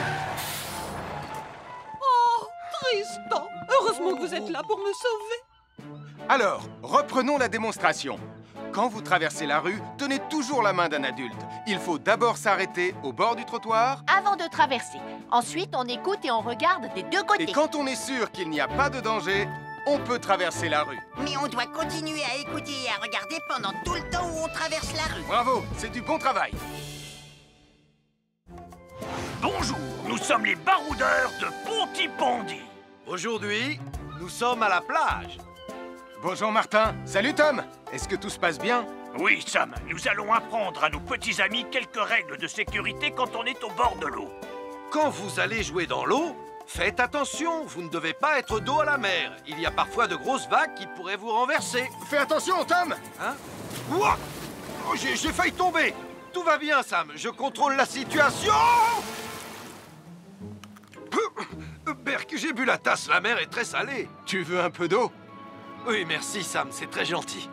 S8: Oh, Tristan. Heureusement que vous êtes là pour me sauver.
S1: Alors, reprenons la démonstration. Quand vous traversez la rue, tenez toujours la main d'un adulte. Il faut d'abord s'arrêter au bord du trottoir.
S7: Avant de traverser. Ensuite, on écoute et on regarde des deux côtés.
S1: Et quand on est sûr qu'il n'y a pas de danger, on peut traverser la rue.
S6: Mais on doit continuer à écouter et à regarder pendant tout le temps où on traverse la rue.
S1: Bravo, c'est du bon travail.
S9: Bonjour, nous sommes les baroudeurs de Pontypandy.
S11: Aujourd'hui, nous sommes à la plage.
S1: Bonjour Martin. Salut Tom. Est-ce que tout se passe bien?
S9: Oui, Sam, nous allons apprendre à nos petits amis quelques règles de sécurité quand on est au bord de l'eau.
S11: Quand vous allez jouer dans l'eau, faites attention, vous ne devez pas être dos à la mer. Il y a parfois de grosses vagues qui pourraient vous renverser.
S1: Fais attention, Tom.
S11: Hein? Ouah! Oh, j'ai failli tomber. Tout va bien, Sam, je contrôle la situation. Berk, j'ai bu la tasse, la mer est très salée.
S1: Tu veux un peu d'eau?
S11: Oui, merci, Sam, c'est très gentil.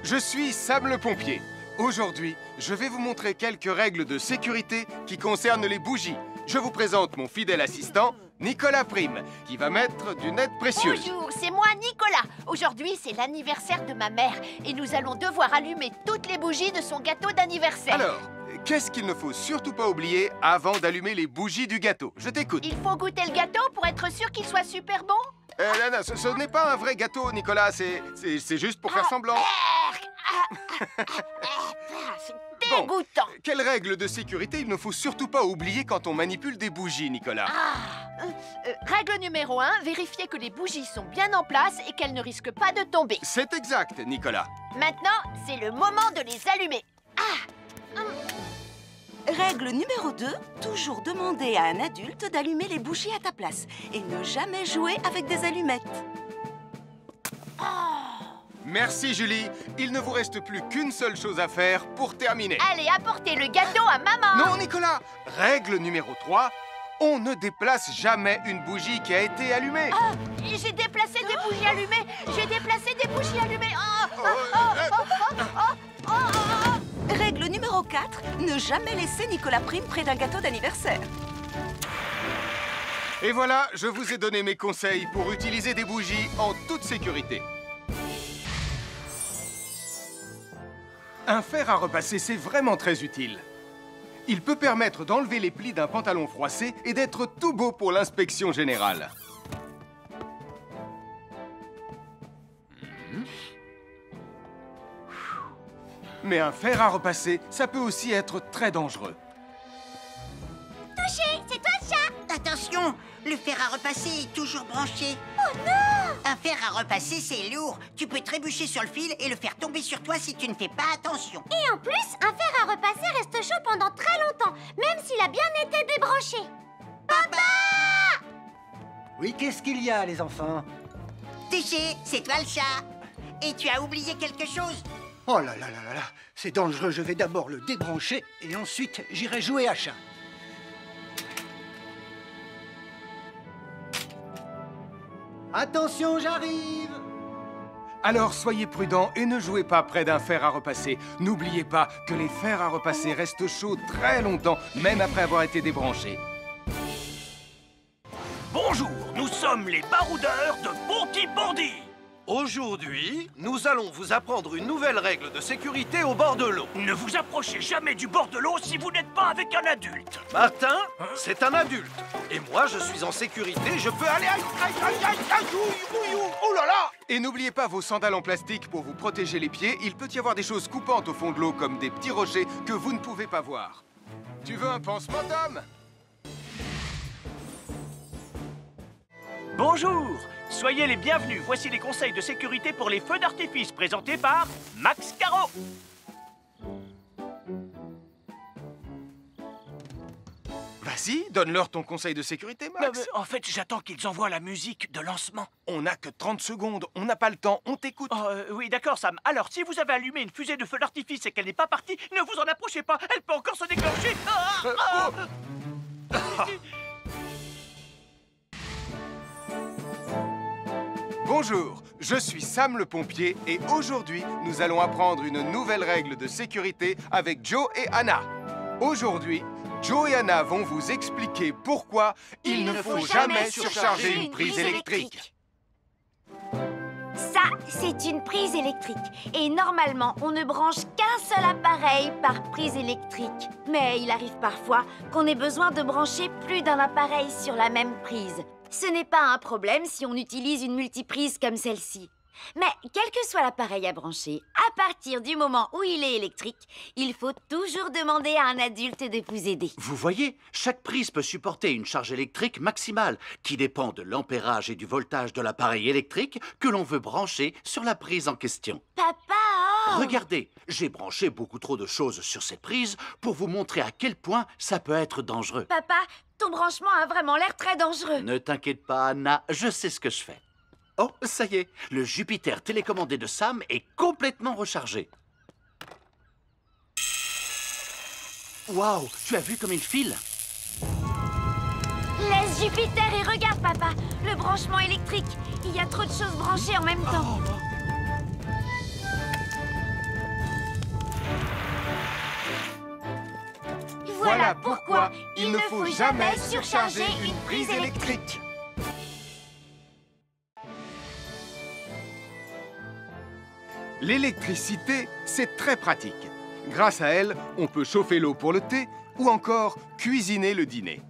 S1: Je suis Sam le pompier. Aujourd'hui, je vais vous montrer quelques règles de sécurité qui concernent les bougies. Je vous présente mon fidèle assistant, Nicolas Prime, qui va mettre d'une aide précieuse.
S7: Bonjour, c'est moi Nicolas. Aujourd'hui, c'est l'anniversaire de ma mère et nous allons devoir allumer toutes les bougies de son gâteau d'anniversaire.
S1: Alors, qu'est-ce qu'il ne faut surtout pas oublier avant d'allumer les bougies du gâteau? Je t'écoute.
S7: Il faut goûter le gâteau pour être sûr qu'il soit super bon?
S1: Non, ce n'est pas un vrai gâteau, Nicolas. C'est juste pour faire semblant.
S7: C'est dégoûtant.
S1: Quelles règles de sécurité il ne faut surtout pas oublier quand on manipule des bougies, Nicolas?
S7: Règle numéro 1, vérifier que les bougies sont bien en place et qu'elles ne risquent pas de tomber.
S1: C'est exact, Nicolas.
S7: Maintenant, c'est le moment de les allumer.
S12: Règle numéro 2, toujours demander à un adulte d'allumer les bougies à ta place et ne jamais jouer avec des allumettes.
S1: Merci, Julie. Il ne vous reste plus qu'une seule chose à faire pour terminer.
S7: Allez, apportez le gâteau à maman.
S1: Non, Nicolas. Règle numéro 3, on ne déplace jamais une bougie qui a été allumée.
S7: J'ai déplacé des bougies allumées. J'ai déplacé des bougies allumées.
S12: Règle numéro 4, ne jamais laisser Nicolas Prime près d'un gâteau d'anniversaire.
S1: Et voilà, je vous ai donné mes conseils pour utiliser des bougies en toute sécurité. Un fer à repasser, c'est vraiment très utile. Il peut permettre d'enlever les plis d'un pantalon froissé et d'être tout beau pour l'inspection générale. Mais un fer à repasser, ça peut aussi être très dangereux.
S4: Touché, c'est toi le chat.
S6: Attention, le fer à repasser est toujours branché.
S4: Oh non!
S6: Un fer à repasser, c'est lourd. Tu peux trébucher sur le fil et le faire tomber sur toi si tu ne fais pas attention.
S4: Et en plus, un fer à repasser reste chaud pendant très longtemps, même s'il a bien été débranché. Papa!
S13: Oui, qu'est-ce qu'il y a, les enfants?
S6: Touché, c'est toi le chat. Et tu as oublié quelque chose?
S13: Oh là là là là là, c'est dangereux, je vais d'abord le débrancher et ensuite j'irai jouer à chat. Attention, j'arrive!
S1: Alors soyez prudents et ne jouez pas près d'un fer à repasser. N'oubliez pas que les fers à repasser restent chauds très longtemps, même après avoir été débranchés.
S9: Bonjour, nous sommes les baroudeurs de Pontypandy.
S11: Aujourd'hui, nous allons vous apprendre une nouvelle règle de sécurité au bord de l'eau.
S9: Ne vous approchez jamais du bord de l'eau si vous n'êtes pas avec un adulte.
S11: Martin, c'est un adulte. Et moi, je suis en sécurité, je peux aller... Oh là là!
S1: Et n'oubliez pas vos sandales en plastique pour vous protéger les pieds. Il peut y avoir des choses coupantes au fond de l'eau, comme des petits rochers que vous ne pouvez pas voir. Tu veux un pansement, Tom?
S9: Bonjour, soyez les bienvenus. Voici les conseils de sécurité pour les feux d'artifice présentés par Max Caro.
S1: Vas-y, donne-leur ton conseil de sécurité, Max.
S9: En fait, j'attends qu'ils envoient la musique de lancement.
S1: On n'a que 30 secondes, on n'a pas le temps, on t'écoute.
S9: Oui, d'accord, Sam. Alors, si vous avez allumé une fusée de feu d'artifice et qu'elle n'est pas partie, ne vous en approchez pas. Elle peut encore se déclencher.
S1: Bonjour, je suis Sam le pompier et aujourd'hui, nous allons apprendre une nouvelle règle de sécurité avec Joe et Anna. Aujourd'hui, Joe et Anna vont vous expliquer pourquoi il ne faut jamais surcharger une prise électrique.
S2: Ça, c'est une prise électrique. Et normalement, on ne branche qu'un seul appareil par prise électrique. Mais il arrive parfois qu'on ait besoin de brancher plus d'un appareil sur la même prise. Ce n'est pas un problème si on utilise une multiprise comme celle-ci. Mais quel que soit l'appareil à brancher, à partir du moment où il est électrique, il faut toujours demander à un adulte de vous aider.
S3: Vous voyez, chaque prise peut supporter une charge électrique maximale qui dépend de l'ampérage et du voltage de l'appareil électrique que l'on veut brancher sur la prise en question.
S2: Papa!
S3: Regardez, j'ai branché beaucoup trop de choses sur cette prise pour vous montrer à quel point ça peut être dangereux.
S2: Papa, ton branchement a vraiment l'air très dangereux.
S3: Ne t'inquiète pas, Anna, je sais ce que je fais. Oh, ça y est, le Jupiter télécommandé de Sam est complètement rechargé. Waouh, tu as vu comme il file?
S2: Laisse Jupiter et regarde, papa. Le branchement électrique. Il y a trop de choses branchées en même temps.
S1: Voilà pourquoi il ne faut jamais surcharger une prise électrique. L'électricité, c'est très pratique. Grâce à elle, on peut chauffer l'eau pour le thé ou encore cuisiner le dîner.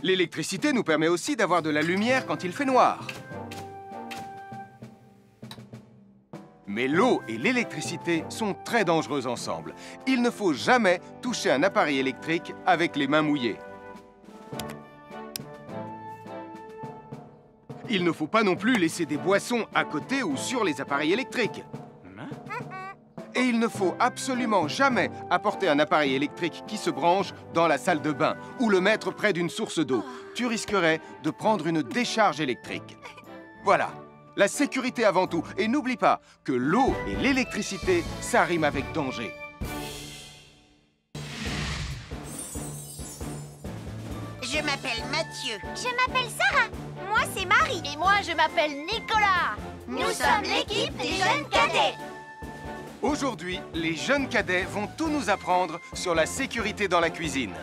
S1: L'électricité nous permet aussi d'avoir de la lumière quand il fait noir. Mais l'eau et l'électricité sont très dangereux ensemble. Il ne faut jamais toucher un appareil électrique avec les mains mouillées. Il ne faut pas non plus laisser des boissons à côté ou sur les appareils électriques. Et il ne faut absolument jamais apporter un appareil électrique qui se branche dans la salle de bain ou le mettre près d'une source d'eau. Tu risquerais de prendre une décharge électrique. Voilà, la sécurité avant tout. Et n'oublie pas que l'eau et l'électricité, ça rime avec danger.
S6: Je m'appelle Mathieu.
S5: Je m'appelle Sarah. Moi, c'est Marie.
S7: Et moi, je m'appelle Nicolas.
S5: Nous sommes l'équipe des jeunes cadets.
S1: Aujourd'hui, les jeunes cadets vont tout nous apprendre sur la sécurité dans la cuisine.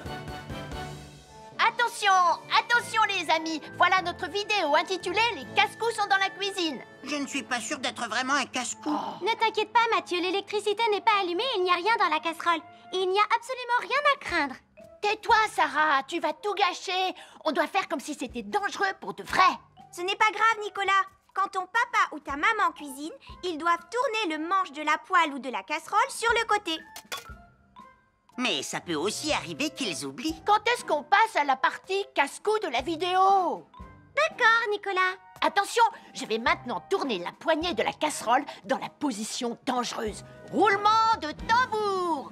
S7: Attention, attention les amis. Voilà notre vidéo intitulée « Les casse-cou sont dans la cuisine ».
S6: Je ne suis pas sûre d'être vraiment un casse-cou.
S4: Ne t'inquiète pas, Mathieu, l'électricité n'est pas allumée et il n'y a rien dans la casserole. Et il n'y a absolument rien à craindre.
S7: Tais-toi, Sarah, tu vas tout gâcher. On doit faire comme si c'était dangereux pour de vrai.
S5: Ce n'est pas grave, Nicolas. Quand ton papa ou ta maman cuisine, ils doivent tourner le manche de la poêle ou de la casserole sur le côté.
S6: Mais ça peut aussi arriver qu'ils oublient.
S7: Quand est-ce qu'on passe à la partie casse-cou de la vidéo?
S4: D'accord, Nicolas.
S7: Attention, je vais maintenant tourner la poignée de la casserole dans la position dangereuse. Roulement de tambour.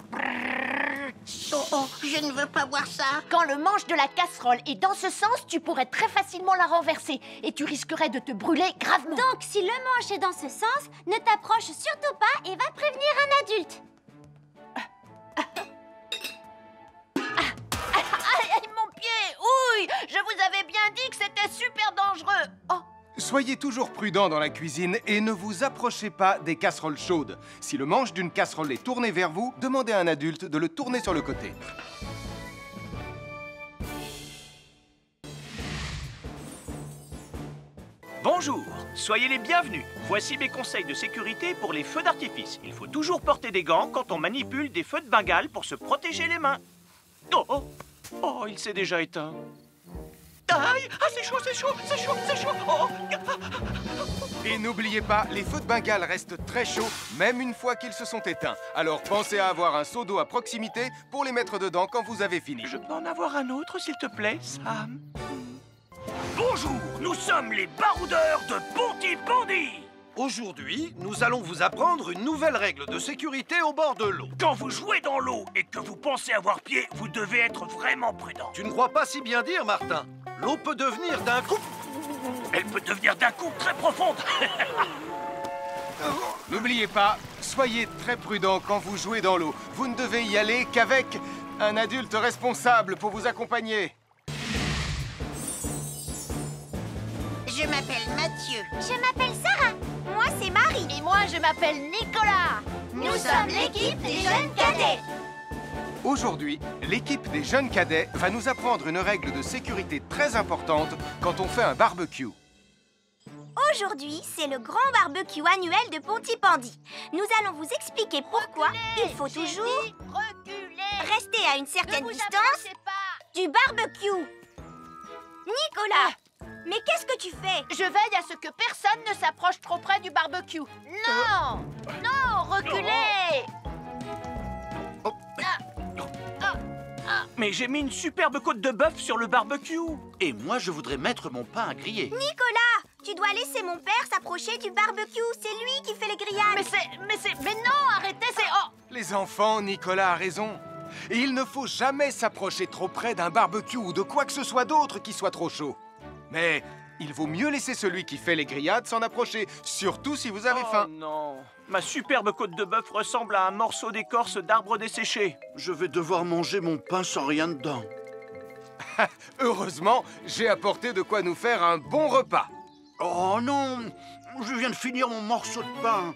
S6: Oh, je ne veux pas voir ça.
S7: Quand le manche de la casserole est dans ce sens, tu pourrais très facilement la renverser et tu risquerais de te brûler gravement.
S4: Donc, si le manche est dans ce sens, ne t'approche surtout pas et va prévenir un adulte.
S7: Aïe, mon pied! Ouille! Je vous avais bien dit que c'était super dangereux. Oh!
S1: Soyez toujours prudents dans la cuisine et ne vous approchez pas des casseroles chaudes. Si le manche d'une casserole est tourné vers vous, demandez à un adulte de le tourner sur le côté.
S9: Bonjour, soyez les bienvenus. Voici mes conseils de sécurité pour les feux d'artifice. Il faut toujours porter des gants quand on manipule des feux de Bengale pour se protéger les mains. Oh, oh, oh, il s'est déjà éteint. Aïe, ah, c'est chaud, c'est chaud, c'est chaud, c'est chaud. Oh.
S1: Et n'oubliez pas, les feux de Bengale restent très chauds, même une fois qu'ils se sont éteints. Alors pensez à avoir un seau d'eau à proximité pour les mettre dedans quand vous avez fini.
S9: Je peux en avoir un autre, s'il te plaît, Sam? Bonjour, nous sommes les baroudeurs de Pontypandy.
S11: Aujourd'hui, nous allons vous apprendre une nouvelle règle de sécurité au bord de l'eau.
S9: Quand vous jouez dans l'eau et que vous pensez avoir pied, vous devez être vraiment prudent.
S11: Tu ne crois pas si bien dire, Martin? L'eau peut devenir d'un coup...
S9: Elle peut devenir d'un coup très profonde.
S1: N'oubliez pas, soyez très prudents quand vous jouez dans l'eau. Vous ne devez y aller qu'avec un adulte responsable pour vous accompagner.
S6: Je m'appelle Mathieu.
S5: Je m'appelle Sarah. Moi, c'est Marie.
S7: Et moi, je m'appelle Nicolas.
S5: Nous sommes l'équipe des jeunes cadets.
S1: Aujourd'hui, l'équipe des jeunes cadets va nous apprendre une règle de sécurité très importante quand on fait un barbecue.
S5: Aujourd'hui, c'est le grand barbecue annuel de Pontypandy. Nous allons vous expliquer pourquoi il faut toujours rester à une certaine distance du barbecue. Nicolas, mais qu'est-ce que tu fais?
S7: Je veille à ce que personne ne s'approche trop près du barbecue. Non! Non, reculez!
S9: Mais j'ai mis une superbe côte de bœuf sur le barbecue.
S3: Et moi, je voudrais mettre mon pain à griller.
S5: Nicolas, tu dois laisser mon père s'approcher du barbecue. C'est lui qui fait les grillades.
S7: Mais non, arrêtez, c'est... Oh!
S1: Les enfants, Nicolas a raison. Et il ne faut jamais s'approcher trop près d'un barbecue ou de quoi que ce soit d'autre qui soit trop chaud. Mais il vaut mieux laisser celui qui fait les grillades s'en approcher, surtout si vous avez faim.
S9: Oh non, ma superbe côte de bœuf ressemble à un morceau d'écorce d'arbre desséché.
S3: Je vais devoir manger mon pain sans rien dedans.
S1: Heureusement, j'ai apporté de quoi nous faire un bon repas.
S3: Oh non, je viens de finir mon morceau de pain.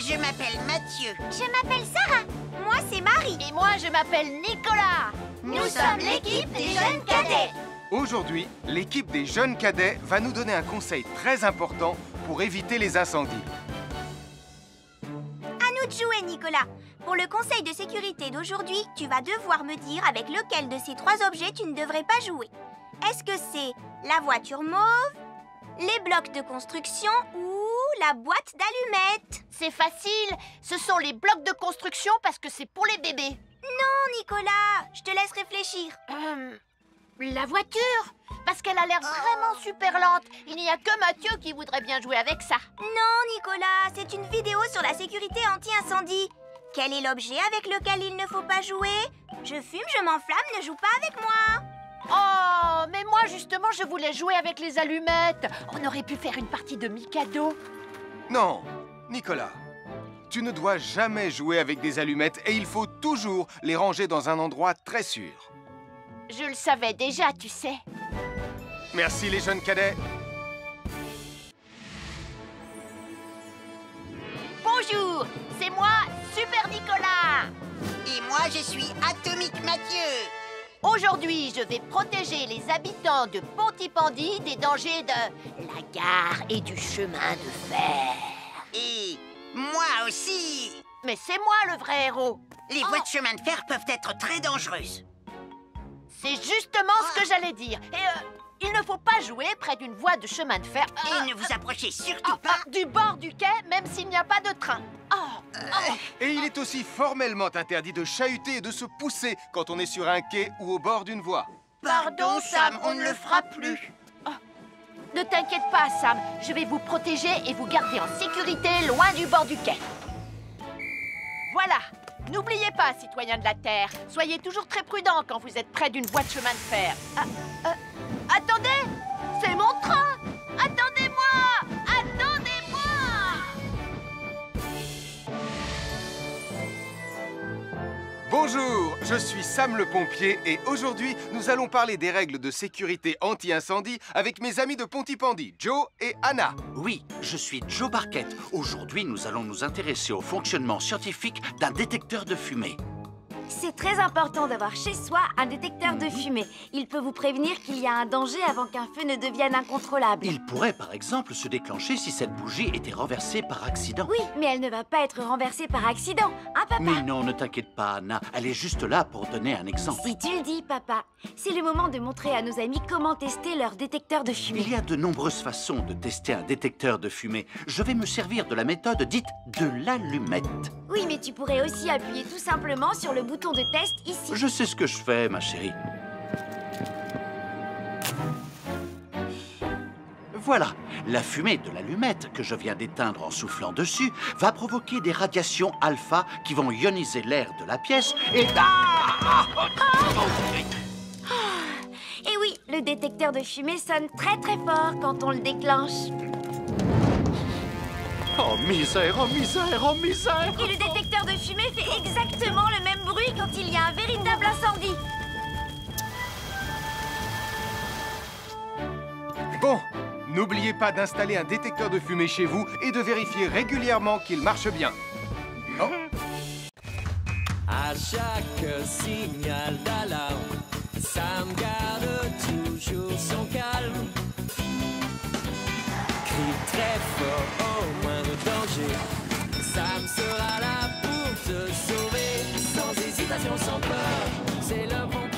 S6: Je m'appelle Mathieu.
S5: Je m'appelle Sarah. Moi, c'est Marie.
S7: Et moi, je m'appelle Nicolas.
S5: Nous sommes l'équipe des jeunes cadets.
S1: Aujourd'hui, l'équipe des jeunes cadets va nous donner un conseil très important pour éviter les incendies.
S5: À nous de jouer, Nicolas. Pour le conseil de sécurité d'aujourd'hui, tu vas devoir me dire avec lequel de ces 3 objets tu ne devrais pas jouer. Est-ce que c'est la voiture mauve, les blocs de construction ou la boîte d'allumettes?
S7: C'est facile. Ce sont les blocs de construction parce que c'est pour les bébés.
S5: Non, Nicolas. Je te laisse réfléchir.
S7: La voiture, parce qu'elle a l'air vraiment super lente. Il n'y a que Mathieu qui voudrait bien jouer avec ça.
S5: Non, Nicolas, c'est une vidéo sur la sécurité anti-incendie. Quel est l'objet avec lequel il ne faut pas jouer? Je fume, je m'enflamme, ne joue pas avec moi.
S7: Oh, mais moi justement, je voulais jouer avec les allumettes. On aurait pu faire une partie de Mikado.
S1: Non, Nicolas, tu ne dois jamais jouer avec des allumettes et il faut toujours les ranger dans un endroit très sûr.
S7: Je le savais déjà, tu sais.
S1: Merci les jeunes cadets.
S7: Bonjour, c'est moi, Super Nicolas.
S6: Et moi, je suis Atomique Mathieu.
S7: Aujourd'hui, je vais protéger les habitants de Pontypandy des dangers de la gare et du chemin de fer.
S6: Et moi aussi.
S7: Mais c'est moi le vrai héros.
S6: Les voies de chemin de fer peuvent être très dangereuses.
S7: C'est justement ce que j'allais dire. Et il ne faut pas jouer près d'une voie de chemin de fer.
S6: Et ne vous approchez surtout pas
S7: du bord du quai, même s'il n'y a pas de train.
S1: Et il est aussi formellement interdit de chahuter et de se pousser quand on est sur un quai ou au bord d'une voie.
S6: Pardon, Sam, on ne le fera plus.
S7: Ne t'inquiète pas, Sam. Je vais vous protéger et vous garder en sécurité loin du bord du quai. Voilà. N'oubliez pas, citoyens de la Terre, soyez toujours très prudents quand vous êtes près d'une voie de chemin de fer. Attendez! C'est mon train! Attendez-moi! Attendez-moi!
S1: Bonjour, je suis Sam le pompier et aujourd'hui, nous allons parler des règles de sécurité anti-incendie avec mes amis de Pontypandy, Joe et Anna.
S3: Oui, je suis Joe Barquette. Aujourd'hui, nous allons nous intéresser au fonctionnement scientifique d'un détecteur de fumée.
S2: C'est très important d'avoir chez soi un détecteur de fumée. Il peut vous prévenir qu'il y a un danger avant qu'un feu ne devienne incontrôlable.
S3: Il pourrait, par exemple, se déclencher si cette bougie était renversée par accident.
S2: Oui, mais elle ne va pas être renversée par accident, hein, papa?
S3: Mais non, ne t'inquiète pas, Anna. Elle est juste là pour donner un exemple.
S2: Si tu le dis, papa. C'est le moment de montrer à nos amis comment tester leur détecteur de fumée.
S3: Il y a de nombreuses façons de tester un détecteur de fumée. Je vais me servir de la méthode dite de l'allumette.
S2: Oui, mais tu pourrais aussi appuyer tout simplement sur le bouton de test ici.
S3: Je sais ce que je fais, ma chérie. Voilà, la fumée de l'allumette que je viens d'éteindre en soufflant dessus va provoquer des radiations alpha qui vont ioniser l'air de la pièce et...
S2: Et oui, le détecteur de fumée sonne très très fort quand on le déclenche.
S3: Oh misère, oh misère, oh misère!
S2: Et le détecteur de fumée fait exactement le même bruit quand il y a un véritable incendie.
S1: Bon, n'oubliez pas d'installer un détecteur de fumée chez vous et de vérifier régulièrement qu'il marche bien. Oh.
S14: À chaque signal d'alarme, Sam garde toujours son calme. Crie très fort au moindre danger. Sam sera là pour te sauver, sans hésitation, sans peur. C'est le bon